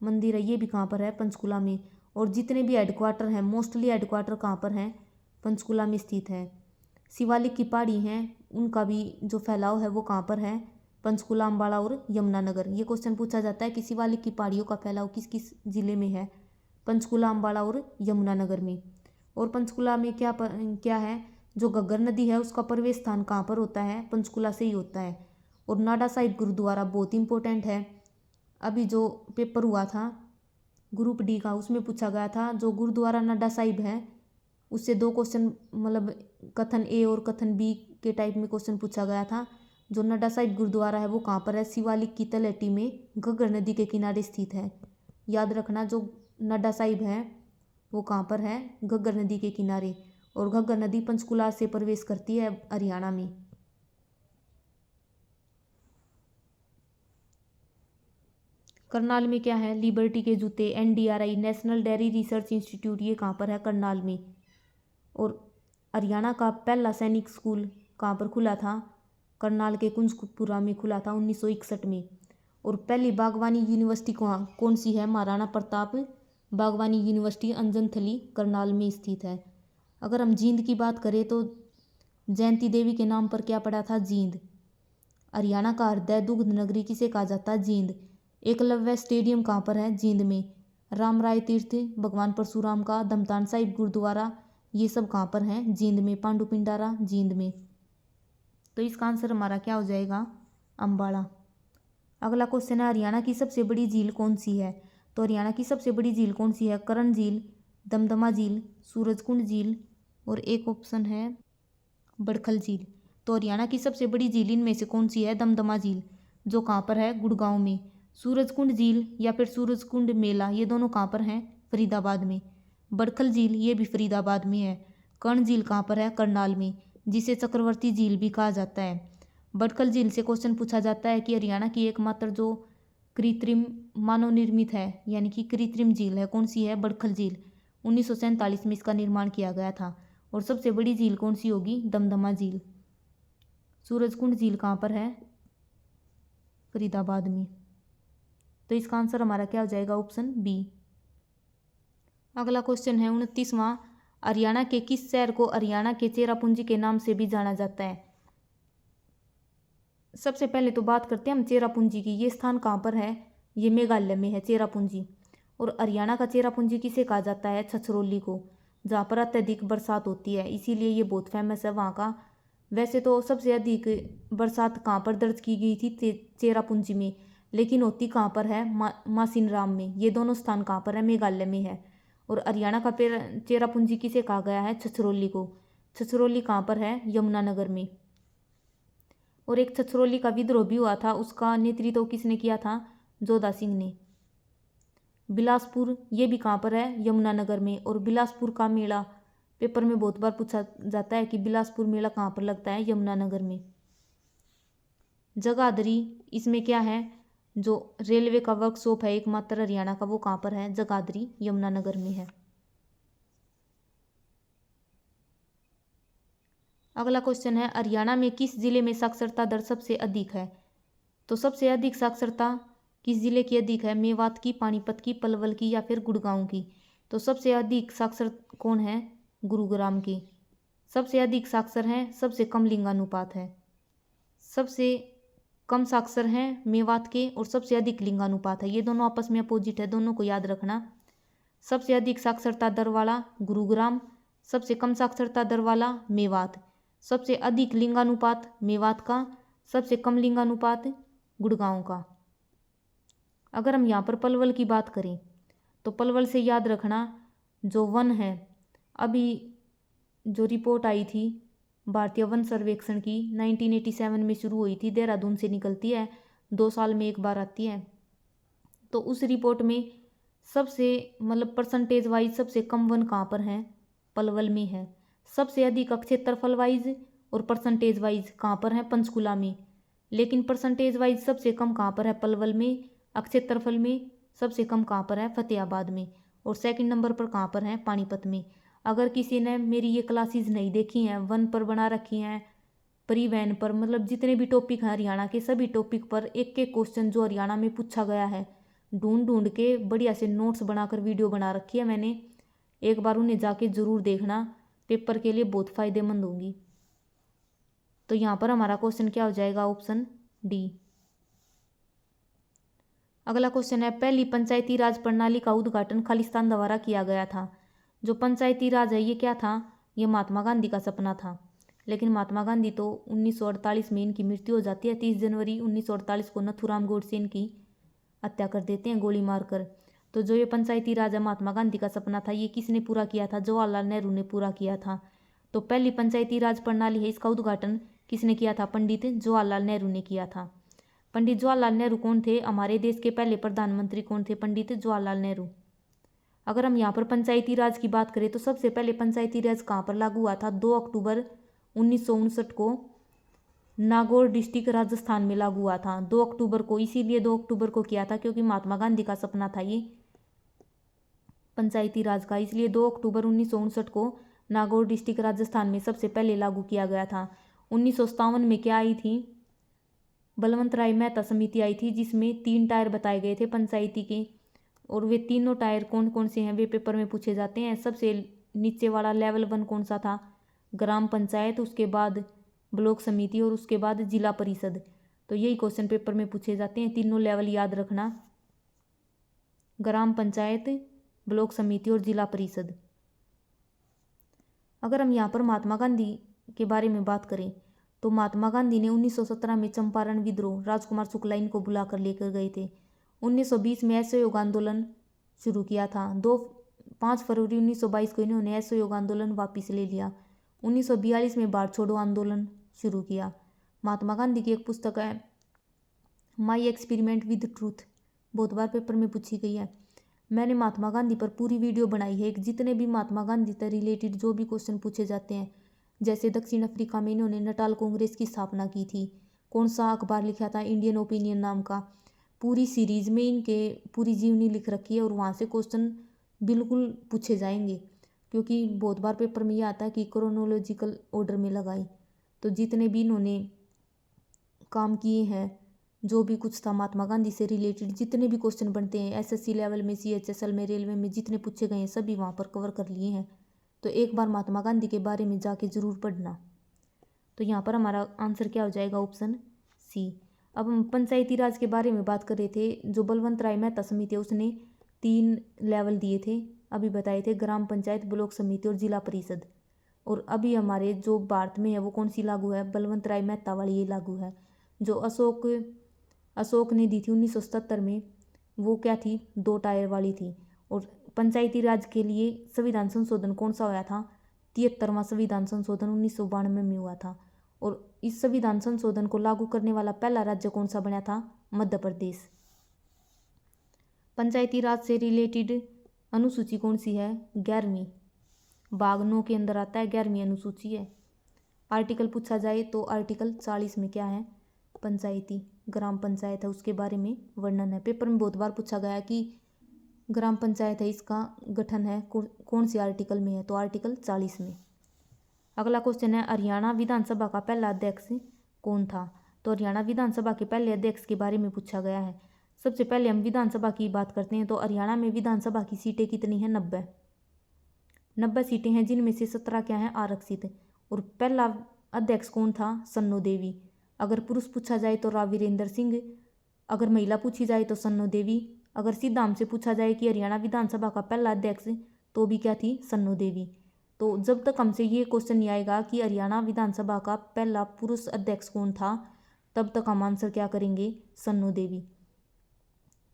मंदिर है, ये भी कहाँ पर है? पंचकुला में। और जितने भी हेडक्वार्टर हैं, मोस्टली हेडक्वार्टर कहाँ पर हैं? पंचकुला में स्थित है। शिवालिक की पहाड़ी हैं, उनका भी जो फैलाव है वो कहाँ पर है? पंचकुला, अम्बाला और यमुनानगर। ये क्वेश्चन पूछा जाता है कि शिवालिक की पहाड़ियों का फैलाव किस किस जिले में है? पंचकुला, अम्बाला और यमुनानगर में। और पंचकुला में क्या है? जो घग्गर नदी है उसका प्रवेश स्थान कहाँ पर होता है? पंचकुला से ही होता है। और नाडा साहिब गुरुद्वारा बहुत इंपॉर्टेंट है। अभी जो पेपर हुआ था ग्रुप डी का, उसमें पूछा गया था जो गुरुद्वारा नाडा साहिब है उससे 2 क्वेश्चन, मतलब कथन ए और कथन बी के टाइप में क्वेश्चन पूछा गया था। जो नाडा साहिब गुरुद्वारा है वो कहाँ पर है? शिवालिक की तलहटी में घग्गर नदी के किनारे स्थित है। याद रखना, जो नाडा साहिब है वो कहाँ पर है? घग्गर नदी के किनारे। और घग्गर नदी पंचकुला से प्रवेश करती है हरियाणा में। करनाल में क्या है? लिबर्टी के जूते, NDRI national dairy research institute, ये कहाँ पर है? करनाल में। और हरियाणा का पहला सैनिक स्कूल कहाँ पर खुला था? करनाल के कुंजपुरा में खुला था 1961 में। और पहली बागवानी यूनिवर्सिटी कौन सी है? महाराणा प्रताप बागवानी यूनिवर्सिटी अंजनथली करनाल में स्थित है। अगर हम जींद की बात करें तो जयंती देवी के नाम पर क्या पड़ा था? जींद। हरियाणा का हृदय दुग्ध नगरी किसे कहा जाता है? जींद। एकलव्य स्टेडियम कहाँ पर है? जींद में। राम राय तीर्थ भगवान परशुराम का, धमतान साहिब गुरुद्वारा, ये सब कहाँ पर हैं? जींद में। पांडु पिंडारा जींद में। तो इसका आंसर हमारा क्या हो जाएगा? अम्बाला। अगला क्वेश्चन है हरियाणा की सबसे बड़ी झील कौन सी है? तो हरियाणा की सबसे बड़ी झील कौन सी है? करण झील, दमदमा झील, सूरजकुंड झील और एक ऑप्शन है बड़खल झील। तो हरियाणा की सबसे बड़ी झील इनमें से कौन सी है? दमदमा झील, जो कहाँ पर है? गुड़गांव में। सूरजकुंड झील या फिर सूरजकुंड मेला, ये दोनों कहाँ पर हैं? फरीदाबाद में। बड़खल झील ये भी फरीदाबाद में है। कर्ण झील कहाँ पर है? करनाल में, जिसे चक्रवर्ती झील भी कहा जाता है। बड़खल झील से क्वेश्चन पूछा जाता है कि हरियाणा की एकमात्र जो कृत्रिम मानव निर्मित है, यानी कि कृत्रिम झील है, कौन सी है? बड़खल झील। 1947 में इसका निर्माण किया गया था। और सबसे बड़ी झील कौन सी होगी? दमदमा झील। सूरजकुंड झील कहाँ पर है? फरीदाबाद में। तो इसका आंसर हमारा क्या हो जाएगा? Option B. अगला क्वेश्चन है 29वां, हरियाणा के किस शहर को हरियाणा के चेरापूंजी के नाम से भी जाना जाता है? सबसे पहले तो बात करते हैं हम चेरापूंजी की। ये स्थान कहाँ पर है? ये मेघालय में है चेरापूंजी। और हरियाणा का चेरापूंजी किसे कहा जाता है? छछरौली को, जहाँ पर अत्यधिक बरसात होती है, इसीलिए ये बहुत फेमस है वहाँ का वैसे तो सबसे अधिक बरसात कहाँ पर दर्ज की गई थी? चेरापूंजी में, लेकिन होती कहाँ पर है? मासिनराम में। ये दोनों स्थान कहाँ पर है? मेघालय में है। और हरियाणा का चेरापूंजी किसे कहा गया है? छछरौली को। छछरौली कहाँ पर है? यमुनानगर में। और एक छछरौली का विद्रोह भी हुआ था, उसका नेतृत्व किसने किया था? जोधा सिंह ने। बिलासपुर, ये भी कहाँ पर है? यमुनानगर में। और बिलासपुर का मेला पेपर में बहुत बार पूछा जाता है कि बिलासपुर मेला कहाँ पर लगता है? यमुनानगर में। जगाधरी, इसमें क्या है? जो रेलवे का वर्कशॉप है एकमात्र हरियाणा का, वो कहाँ पर है? जगाधरी, यमुनानगर में है। अगला क्वेश्चन है, हरियाणा में किस जिले में साक्षरता दर सबसे अधिक है? तो सबसे अधिक साक्षरता किस जिले की अधिक है? मेवात की, पानीपत की, पलवल की या फिर गुड़गांव की? तो सबसे अधिक साक्षर कौन है? गुरुग्राम की। सबसे अधिक साक्षर है, सबसे कम लिंगानुपात है। सबसे कम साक्षर हैं मेवात के और सबसे अधिक लिंगानुपात है। ये दोनों आपस में अपोजिट है, दोनों को याद रखना। सबसे अधिक साक्षरता दर वाला गुरुग्राम, सबसे कम साक्षरता दर वाला मेवात। सबसे अधिक लिंगानुपात मेवात का, सबसे कम लिंगानुपात गुड़गांव का। अगर हम यहाँ पर पलवल की बात करें तो पलवल से याद रखना, जो वन है, अभी जो रिपोर्ट आई थी भारतीय वन सर्वेक्षण की 1987 में शुरू हुई थी, देहरादून से निकलती है, 2 साल में एक बार आती है। तो उस रिपोर्ट में सबसे मतलब परसेंटेज वाइज सबसे कम वन कहाँ पर है? पलवल में है। सबसे अधिक क्षेत्रफल वाइज और परसेंटेज वाइज कहाँ पर है? पंचकुला में। लेकिन परसेंटेज वाइज सबसे कम कहाँ पर है? पलवल में। क्षेत्रफल में सबसे कम कहाँ पर है? फतेहाबाद में। और सेकंड नंबर पर कहाँ पर है? पानीपत में। अगर किसी ने मेरी ये क्लासेस नहीं देखी हैं, वन पर बना रखी हैं, परिवहन पर, मतलब जितने भी टॉपिक हैं हरियाणा के, सभी टॉपिक पर एक एक क्वेश्चन जो हरियाणा में पूछा गया है ढूंढ ढूंढ के बढ़िया से नोट्स बनाकर वीडियो बना रखी है मैंने। एक बार उन्हें जाके ज़रूर देखना, पेपर के लिए बहुत फ़ायदेमंद होंगी। तो यहाँ पर हमारा क्वेश्चन क्या हो जाएगा? Option D. अगला क्वेश्चन है, पहली पंचायती राज प्रणाली का उद्घाटन खालिस्तान द्वारा किया गया था। जो पंचायती राज है ये क्या था? ये महात्मा गांधी का सपना था, लेकिन महात्मा गांधी तो 1948 में इनकी मृत्यु हो जाती है। 30 जनवरी 1948 को नथुराम गोडसे इनकी हत्या कर देते हैं गोली मारकर। तो जो ये पंचायती राज है महात्मा गांधी का सपना था, ये किसने पूरा किया था? जवाहरलाल नेहरू ने पूरा किया था। तो पहली पंचायती राज प्रणाली है, इसका उद्घाटन किसने किया था? पंडित जवाहरलाल नेहरू ने किया था। पंडित जवाहरलाल नेहरू कौन थे? हमारे देश के पहले प्रधानमंत्री कौन थे? पंडित जवाहरलाल नेहरू। अगर हम यहाँ पर पंचायती राज की बात करें तो सबसे पहले पंचायती राज कहाँ पर लागू हुआ था? 2 अक्टूबर 1959 को नागौर डिस्ट्रिक्ट राजस्थान में लागू हुआ था। 2 अक्टूबर को, इसीलिए 2 अक्टूबर को किया था क्योंकि महात्मा गांधी का सपना था ये पंचायती राज का, इसलिए 2 अक्टूबर 1959 को नागौर डिस्ट्रिक्ट राजस्थान में सबसे पहले लागू किया गया था। 1957 में क्या आई थी? बलवंत राय मेहता समिति आई थी, जिसमें 3 टायर बताए गए थे पंचायती के, और वे तीनों टायर कौन कौन से हैं वे पेपर में पूछे जाते हैं। सबसे नीचे वाला लेवल 1 कौन सा था? ग्राम पंचायत, उसके बाद ब्लॉक समिति और उसके बाद जिला परिषद। तो यही क्वेश्चन पेपर में पूछे जाते हैं, तीनों लेवल याद रखना, ग्राम पंचायत, ब्लॉक समिति और जिला परिषद। अगर हम यहाँ पर महात्मा गांधी के बारे में बात करें तो महात्मा गांधी ने 1917 में चंपारण विद्रोह राजकुमार शुक्ला इनको बुलाकर लेकर गए थे। 1920 में असहयोग आंदोलन शुरू किया था। 5 फरवरी 1922 को इन्होंने असहयोग आंदोलन वापस ले लिया। 1942 में भारत छोड़ो आंदोलन शुरू किया। महात्मा गांधी की एक पुस्तक है माई एक्सपेरिमेंट विद ट्रूथ, बहुत बार पेपर में पूछी गई है। मैंने महात्मा गांधी पर पूरी वीडियो बनाई है। जितने भी महात्मा गांधी से रिलेटेड जो भी क्वेश्चन पूछे जाते हैं, जैसे दक्षिण अफ्रीका में इन्होंने नटाल कांग्रेस की स्थापना की थी, कौन सा अखबार लिखा था? इंडियन ओपिनियन नाम का। पूरी सीरीज में इनके पूरी जीवनी लिख रखी है और वहाँ से क्वेश्चन बिल्कुल पूछे जाएंगे, क्योंकि बहुत बार पेपर में यह आता है कि क्रोनोलॉजिकल ऑर्डर में लगाए। तो जितने भी इन्होंने काम किए हैं, जो भी कुछ था महात्मा गांधी से रिलेटेड, जितने भी क्वेश्चन बनते हैं एसएससी लेवल में, CHSL में, रेलवे में, जितने पूछे गए हैं सभी वहाँ पर कवर कर लिए हैं। तो एक बार महात्मा गांधी के बारे में जाके ज़रूर पढ़ना। तो यहाँ पर हमारा आंसर क्या हो जाएगा? Option C. अब हम पंचायती राज के बारे में बात कर रहे थे। जो बलवंत राय मेहता समिति है उसने 3 लेवल दिए थे, अभी बताए थे, ग्राम पंचायत, ब्लॉक समिति और जिला परिषद। और अभी हमारे जो भारत में है वो कौन सी लागू है, बलवंत राय मेहता वाली ये लागू है। जो अशोक ने दी थी 1977 में, वो क्या थी, 2 टायर वाली थी। और पंचायती राज के लिए संविधान संशोधन कौन सा हुआ था, 73वां संविधान संशोधन 1992 में हुआ था। और इस संविधान संशोधन को लागू करने वाला पहला राज्य कौन सा बना था, मध्य प्रदेश। पंचायती राज से रिलेटेड अनुसूची कौन सी है, 11वीं, भाग 9 के अंदर आता है, 11वीं अनुसूची है। आर्टिकल पूछा जाए तो आर्टिकल 40 में क्या है, पंचायती ग्राम पंचायत है उसके बारे में वर्णन है। पेपर में बहुत बार पूछा गया कि ग्राम पंचायत है इसका गठन है कौन सी आर्टिकल में है, तो आर्टिकल 40 में। अगला क्वेश्चन है, हरियाणा विधानसभा का पहला अध्यक्ष कौन था, तो हरियाणा विधानसभा के पहले अध्यक्ष के बारे में पूछा गया है। सबसे पहले हम विधानसभा की बात करते हैं, तो हरियाणा में विधानसभा की सीटें कितनी हैं, 90 सीटें हैं, जिनमें से 17 क्या हैं, आरक्षित। और पहला अध्यक्ष कौन था, सन्नो देवी। अगर पुरुष पूछा जाए तो राव वीरेंद्र सिंह, अगर महिला पूछी जाए तो सन्नो देवी। अगर सीधा हमसे पूछा जाए कि हरियाणा विधानसभा का पहला अध्यक्ष, तो भी क्या थी, सन्नो देवी। तो जब तक हमसे ये क्वेश्चन नहीं आएगा कि हरियाणा विधानसभा का पहला पुरुष अध्यक्ष कौन था, तब तक हम आंसर क्या करेंगे, सन्नो देवी,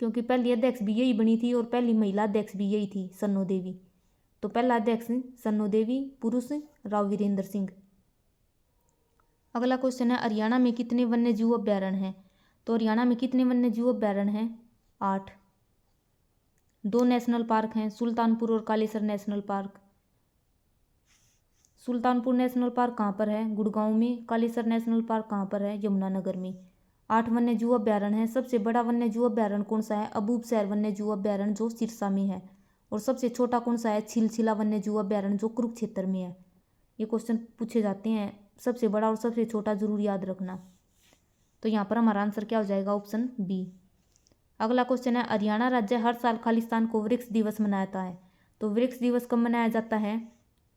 क्योंकि पहली अध्यक्ष भी यही बनी थी और पहली महिला अध्यक्ष भी यही थी, सन्नो देवी। तो पहला अध्यक्ष सन्नो देवी, पुरुष राव वीरेंद्र सिंह। अगला क्वेश्चन है, हरियाणा में कितने वन्य जीव अभ्यारण्य हैं, तो हरियाणा में कितने वन्य जीव अभ्यारण्य हैं, 8। 2 नेशनल पार्क हैं, सुल्तानपुर और Kalesar national park. Sultanpur national park कहाँ पर है, गुड़गांव में। कालेसर नेशनल पार्क कहाँ पर है, यमुनानगर में। 8 वन्य जीव अभ्यारण्य है। सबसे बड़ा वन्य जीव अभ्यारण्य कौन सा है, अबूबशहर वन्य जीव अभ्यारण्य जो सिरसा में है। और सबसे छोटा कौन सा है, छिलछिला वन्य जीव अभ्यारण्य जो कुरुक्षेत्र में है। ये क्वेश्चन पूछे जाते हैं, सबसे बड़ा और सबसे छोटा जरूर याद रखना। तो यहाँ पर हमारा आंसर क्या हो जाएगा, ऑप्शन बी। अगला क्वेश्चन है, हरियाणा राज्य हर साल खालिस्तान को वृक्ष दिवस मनाता है, तो वृक्ष दिवस कब मनाया जाता है,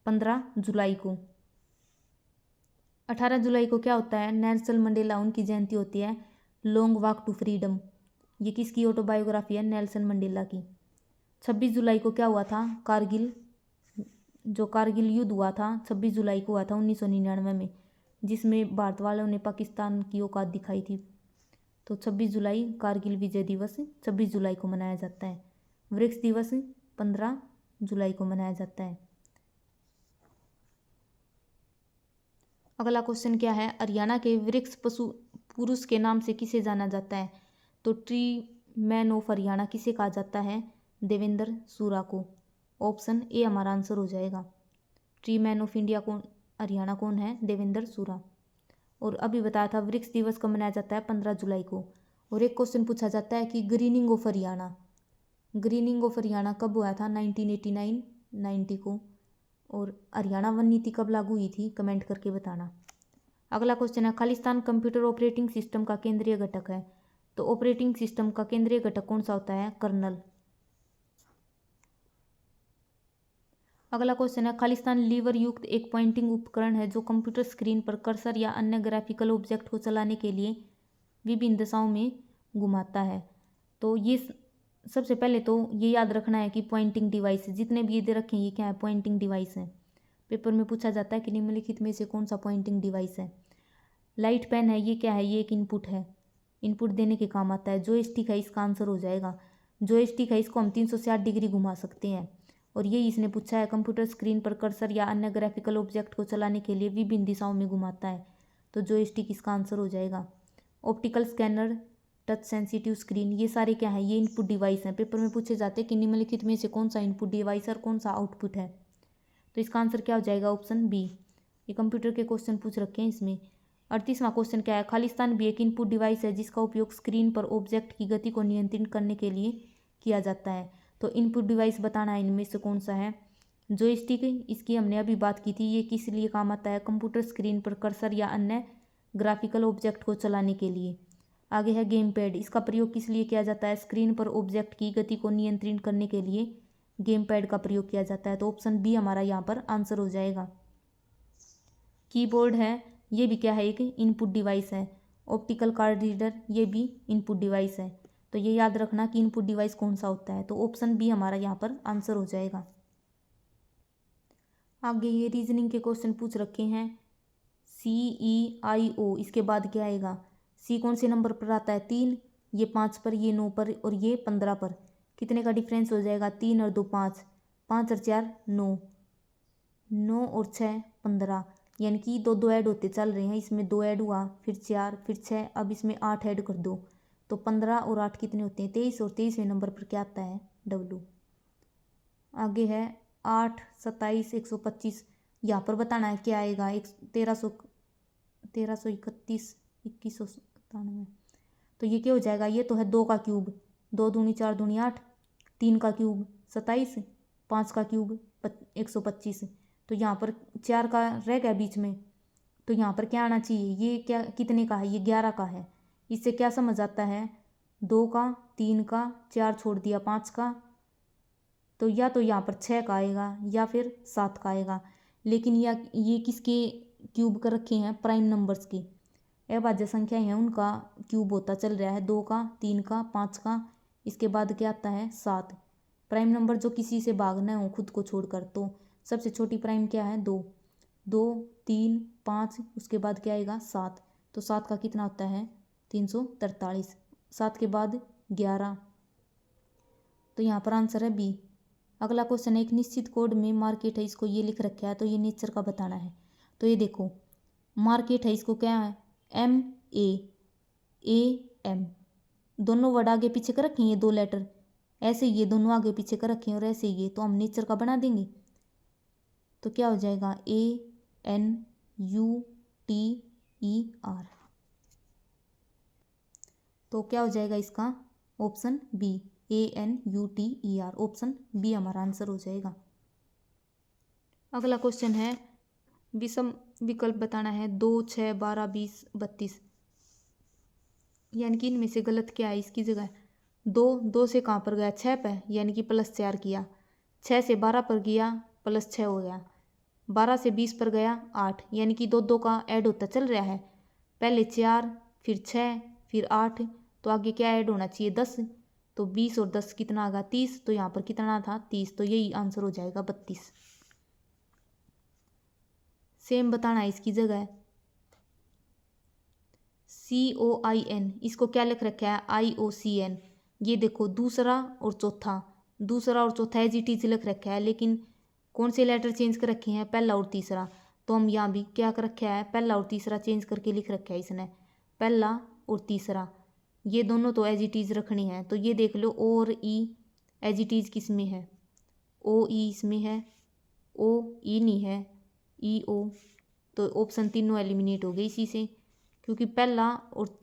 15 जुलाई को। 18 जुलाई को क्या होता है, नेल्सन मंडेला उनकी जयंती होती है, लॉन्ग वॉक टू फ्रीडम। ये किसकी ऑटोबायोग्राफी है, नेल्सन मंडेला की। 26 जुलाई को क्या हुआ था, कारगिल, जो कारगिल युद्ध हुआ था 26 जुलाई को हुआ था 1999 में, जिसमें भारत वालों ने पाकिस्तान की औकात दिखाई थी। तो 26 जुलाई कारगिल विजय दिवस 26 जुलाई को मनाया जाता है। वृक्ष दिवस 15 जुलाई को मनाया जाता है। अगला क्वेश्चन क्या है, हरियाणा के वृक्ष पशु पुरुष के नाम से किसे जाना जाता है, तो ट्री मैन ऑफ हरियाणा किसे कहा जाता है, देवेंद्र सूरा को। ऑप्शन ए हमारा आंसर हो जाएगा। ट्री मैन ऑफ इंडिया कौन, हरियाणा कौन है, देवेंद्र सूरा। और अभी बताया था वृक्ष दिवस कब मनाया जाता है, 15 जुलाई को। और एक क्वेश्चन पूछा जाता है कि grinning of Haryana, grinning of Haryana कब हुआ था, 1989-90 को। और हरियाणा वन नीति कब लागू हुई थी, कमेंट करके बताना। अगला क्वेश्चन है, खालिस्तान कंप्यूटर ऑपरेटिंग सिस्टम का केंद्रीय घटक है, तो ऑपरेटिंग सिस्टम का केंद्रीय घटक कौन सा होता है, कर्नल। अगला क्वेश्चन है, खालिस्तान लीवर युक्त एक पॉइंटिंग उपकरण है जो कंप्यूटर स्क्रीन पर कर्सर या अन्य ग्राफिकल ऑब्जेक्ट को चलाने के लिए विभिन्न दिशाओं में घुमाता है। तो ये सबसे पहले तो ये याद रखना है कि पॉइंटिंग डिवाइस जितने भी ये दे रखे हैं ये क्या है, पॉइंटिंग डिवाइस है। पेपर में पूछा जाता है कि निम्नलिखित में से कौन सा पॉइंटिंग डिवाइस है। लाइट पेन है, ये क्या है, ये एक इनपुट है, इनपुट देने के काम आता है। जॉयस्टिक है, इसका आंसर हो जाएगा। जॉयस्टिक है, इसको हम 360 डिग्री घुमा सकते हैं। और ये इसने पूछा है, कंप्यूटर स्क्रीन पर कर्सर या अन्य ग्राफिकल ऑब्जेक्ट को चलाने के लिए विभिन्न दिशाओं में घुमाता है, तो जॉयस्टिक इसका आंसर हो जाएगा। Optical scanner, touch sensitive screen, ये सारे क्या है, ये इनपुट डिवाइस हैं। पेपर में पूछे जाते हैं कि निम्नलिखित में से कौन सा इनपुट डिवाइस और कौन सा आउटपुट है, तो इसका आंसर क्या हो जाएगा, ऑप्शन बी। ये कंप्यूटर के क्वेश्चन पूछ रखे हैं इसमें। 38वां क्वेश्चन क्या है, खालिस्तान भी एक इनपुट डिवाइस है जिसका उपयोग स्क्रीन पर ऑब्जेक्ट की गति को नियंत्रित करने के लिए किया जाता है, तो इनपुट डिवाइस बताना है इनमें से कौन सा है। जॉयस्टिक, इसकी हमने अभी बात की थी, ये किस लिए काम आता है, कंप्यूटर स्क्रीन पर कर्सर या अन्य ग्राफिकल ऑब्जेक्ट को चलाने के लिए। आगे है गेम पैड, इसका प्रयोग किस लिए किया जाता है, स्क्रीन पर ऑब्जेक्ट की गति को नियंत्रित करने के लिए गेम पैड का प्रयोग किया जाता है, तो ऑप्शन बी हमारा यहाँ पर आंसर हो जाएगा। कीबोर्ड है, ये भी क्या है, एक इनपुट डिवाइस है। ऑप्टिकल कार्ड रीडर, ये भी इनपुट डिवाइस है। तो ये याद रखना कि इनपुट डिवाइस कौन सा होता है, तो ऑप्शन बी हमारा यहाँ पर आंसर हो जाएगा। आगे ये रीजनिंग के क्वेश्चन पूछ रखे हैं। CEIO, इसके बाद क्या आएगा? सी कौन से नंबर पर आता है? 3, ये 5 पर, ये 9 पर और ये 15 पर। कितने का डिफरेंस हो जाएगा? 3 और 2 5, 5 और 4 9, 9 और 6 15, यानी कि दो दो ऐड होते चल रहे हैं। इसमें 2 ऐड हुआ, फिर 4, फिर 6, अब इसमें 8 ऐड कर दो तो 15 और 8 कितने होते हैं? 23, और 23वें नंबर पर क्या आता है? W। आगे है 8 27 125, यहाँ पर बताना है क्या आएगा? 1331 2197। तो ये क्या हो जाएगा? ये तो है 2 का क्यूब, 2 दूनी 4 दूनी 8, 3 का क्यूब 27, 5 का क्यूब 125। तो यहाँ पर 4 का रह गया बीच में, तो यहाँ पर क्या आना चाहिए? ये क्या कितने का है? ये 11 का है। इससे क्या समझ आता है? 2 का, 3 का, 4 छोड़ दिया 5 का, तो या तो यहाँ पर 6 का आएगा या फिर 7 का आएगा। लेकिन ये किसके क्यूब कर रखे हैं? प्राइम नंबर्स की। अभाज्य संख्या है उनका क्यूब होता चल रहा है, 2 का, 3 का, 5 का, इसके बाद क्या आता है? 7। प्राइम नंबर जो किसी से भागना हो खुद को छोड़कर, तो सबसे छोटी प्राइम क्या है? 2, 2 3 5, उसके बाद क्या आएगा? 7। तो 7 का कितना होता है? 343। 7 के बाद 11, तो यहाँ पर आंसर है बी। अगला क्वेश्चन है, एक निश्चित कोड में मार्केट है, इसको ये लिख रखा है, तो ये नेचर का बताना है। तो ये देखो मार्केट है, इसको क्या है? MAAM, दोनों वर्ड आगे पीछे कर रखे हैं, ये 2 लेटर ऐसे, ये दोनों आगे पीछे कर रखे हैं और ऐसे ये, तो हम नेचर का बना देंगे। तो क्या हो जाएगा? ANUTER। तो क्या हो जाएगा इसका? Option B, ANUTER, option B हमारा आंसर हो जाएगा। अगला क्वेश्चन है, विषम विकल्प बताना है। 2 6 12 20 32, यानी कि इनमें से गलत क्या है? इसकी जगह 2 से कहाँ पर गया? 6 पे, यानी कि +4 किया। 6 से 12 पर गया, +6 हो गया। 12 से 20 पर गया 8, यानी कि 2 2 का ऐड होता चल रहा है। पहले 4, फिर 6, फिर 8, तो आगे क्या ऐड होना चाहिए? 10। तो 20 और 10 कितना आ गया? 30। तो यहाँ पर कितना था? 30। तो यही आंसर हो जाएगा 32। सेम बताना है इसकी जगह। COIN, इसको क्या लिख रखा है? IOCN। ये देखो दूसरा और चौथा एज इट इज लिख रखा है, लेकिन कौन से लेटर चेंज कर रखे हैं? पहला और तीसरा। तो हम यहाँ भी क्या कर रखा है? पहला और तीसरा चेंज करके लिख रखा है इसने, पहला और तीसरा। ये दोनों तो एज इट इज रखनी है, तो ये देख लो O और E एज इट इज किस में है? OE इसमें है, OE नहीं है, EO। तो ऑप्शन तीनों एलिमिनेट हो गए इसी से, क्योंकि पहला और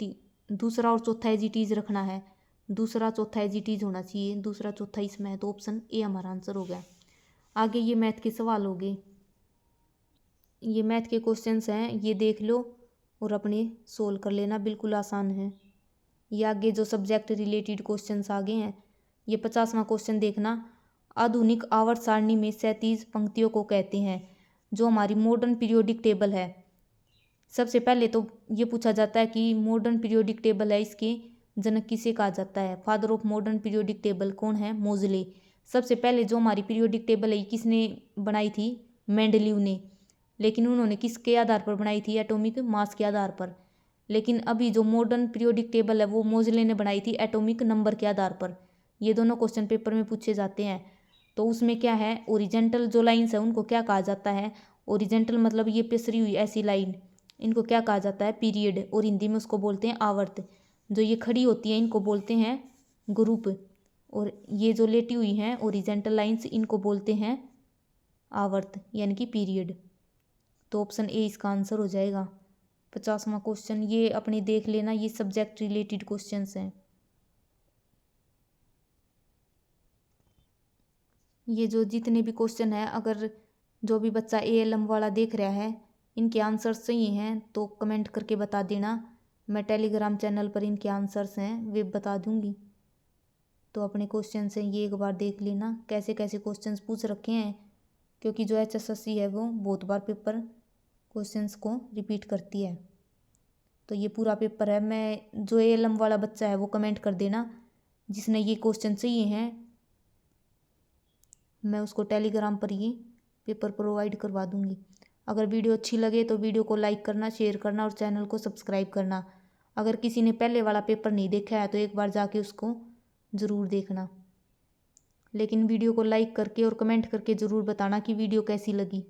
दूसरा और चौथा एज इट इज रखना है। दूसरा चौथा एज इट इज होना चाहिए, दूसरा चौथा इसमें है, तो ऑप्शन ए हमारा आंसर हो गया। आगे ये मैथ के सवाल हो गए, ये मैथ के क्वेश्चंस हैं, ये देख लो और अपने सोल्व कर लेना, बिल्कुल आसान है। ये आगे जो सब्जेक्ट रिलेटेड क्वेश्चंस आगे हैं, ये 50वां क्वेश्चन देखना। आधुनिक आवर्त सारणी में 37 पंक्तियों को कहते हैं, जो हमारी मॉडर्न पीरियोडिक टेबल है। सबसे पहले तो ये पूछा जाता है कि मॉडर्न पीरियोडिक टेबल है, इसके जनक किसे कहा जाता है? Father of modern periodic table कौन है? मोजले। सबसे पहले जो हमारी पीरियोडिक टेबल है किसने बनाई थी? मेंडलीव ने। लेकिन उन्होंने किसके आधार पर बनाई थी? एटॉमिक मास के आधार पर। लेकिन अभी जो मॉडर्न पीरियोडिक टेबल है वो मोजले ने बनाई थी एटॉमिक नंबर के आधार पर। ये दोनों क्वेश्चन पेपर में पूछे जाते हैं। तो उसमें क्या है? ओरिजेंटल जो लाइन्स है उनको क्या कहा जाता है? ओरिजेंटल मतलब ये पिसरी हुई ऐसी लाइन, इनको क्या कहा जाता है? पीरियड, और हिंदी में उसको बोलते हैं आवर्त। जो ये खड़ी होती है इनको बोलते हैं ग्रुप, और ये जो लेटी हुई हैं ओरिजेंटल लाइंस इनको बोलते हैं आवर्त यानी कि पीरियड। तो ऑप्शन ए इसका आंसर हो जाएगा। 50वां क्वेश्चन ये अपने देख लेना, ये सब्जेक्ट रिलेटेड क्वेश्चंस हैं। ये जो जितने भी क्वेश्चन है, अगर जो भी बच्चा ALM वाला देख रहा है इनके आंसर्स सही हैं तो कमेंट करके बता देना। मैं टेलीग्राम चैनल पर इनके आंसर्स हैं वे बता दूंगी। तो अपने क्वेश्चन हैं ये एक बार देख लेना कैसे कैसे क्वेश्चंस पूछ रखे हैं, क्योंकि जो HSSC है वो बहुत बार पेपर क्वेश्चंस को रिपीट करती है। तो ये पूरा पेपर है, मैं जो ALM वाला बच्चा है वो कमेंट कर देना जिसने ये क्वेश्चन सही हैं, मैं उसको टेलीग्राम पर ये पेपर प्रोवाइड करवा दूँगी। अगर वीडियो अच्छी लगे तो वीडियो को लाइक करना, शेयर करना और चैनल को सब्सक्राइब करना। अगर किसी ने पहले वाला पेपर नहीं देखा है तो एक बार जाके उसको ज़रूर देखना। लेकिन वीडियो को लाइक करके और कमेंट करके ज़रूर बताना कि वीडियो कैसी लगी।